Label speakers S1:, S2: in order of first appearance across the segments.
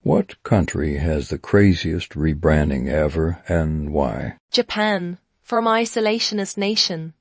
S1: What country has the craziest rebranding ever, and why?
S2: Japan, from isolationist nation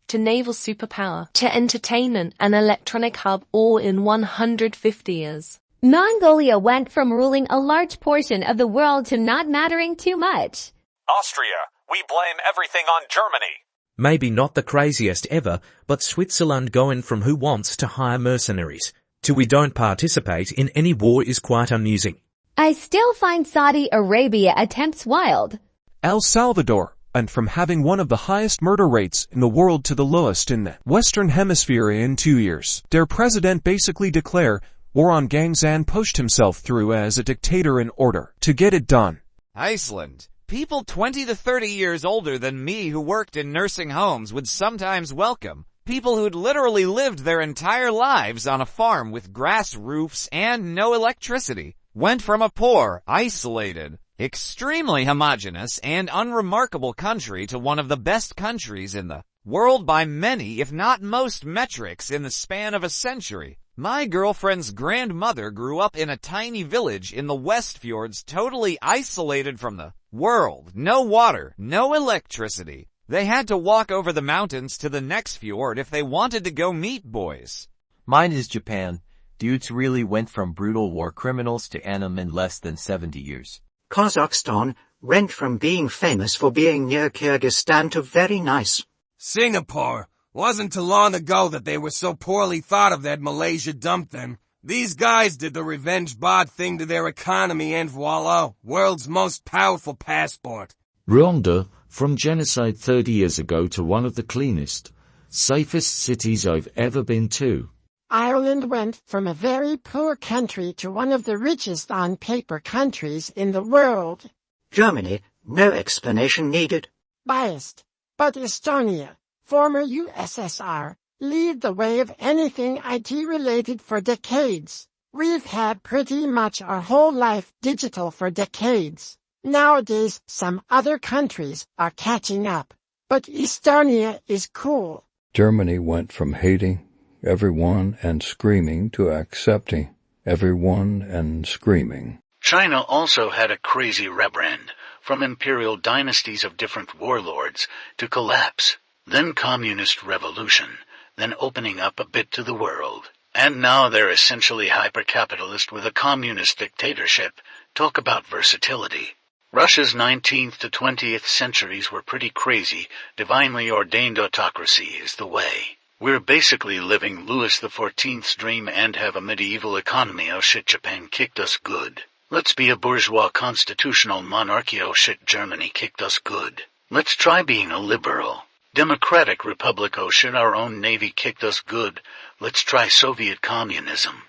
S2: to naval superpower to entertainment and electronic hub, all in 150 years.
S3: Mongolia went from ruling a large portion of the world to not mattering too much.
S4: Austria, we blame everything on Germany.
S5: Maybe not the craziest ever, but Switzerland going from who wants to hire mercenaries to we don't participate in any war is quite amusing.
S3: I still find Saudi Arabia attempts wild.
S6: El Salvador, and from having one of the highest murder rates in the world to the lowest in the Western Hemisphere in 2 years. Their president basically declare war on gangs and pushed himself through as a dictator in order to get it done.
S7: Iceland. People 20 to 30 years older than me who worked in nursing homes would sometimes welcome people who'd literally lived their entire lives on a farm with grass roofs and no electricity. Went from a poor, isolated, extremely homogeneous and unremarkable country to one of the best countries in the world by many, if not most metrics in the span of a century. My girlfriend's grandmother grew up in a tiny village in the West Fjords, totally isolated from the world. No water, no electricity. They had to walk over the mountains to the next fjord if they wanted to go meet boys.
S8: Mine is Japan. Dudes really went from brutal war criminals to anime in less than 70 years.
S9: Kazakhstan went from being famous for being near Kyrgyzstan to very nice.
S10: Singapore. Wasn't too long ago that they were so poorly thought of that Malaysia dumped them. These guys did the revenge bod thing to their economy and voila, world's most powerful passport.
S11: Rwanda, from genocide 30 years ago to one of the cleanest, safest cities I've ever been to.
S12: Ireland went from a very poor country to one of the richest on paper countries in the world.
S9: Germany, no explanation needed.
S12: Biased. But Estonia, former USSR, lead the way of anything IT related for decades. We've had pretty much our whole life digital for decades. Nowadays, some other countries are catching up. But Estonia is cool.
S1: Germany went from hating everyone and screaming to accepting everyone and screaming.
S13: China also had a crazy rebrand, from imperial dynasties of different warlords to collapse, then communist revolution, then opening up a bit to the world. And now they're essentially hyper-capitalist with a communist dictatorship. Talk about versatility. Russia's 19th to 20th centuries were pretty crazy. Divinely ordained autocracy is the way. We're basically living Louis XIV's dream and have a medieval economy. Oh shit, Japan kicked us good. Let's be a bourgeois constitutional monarchy. Oh shit, Germany kicked us good. Let's try being a liberal democratic republic. Oh shit, our own navy kicked us good. Let's try Soviet communism.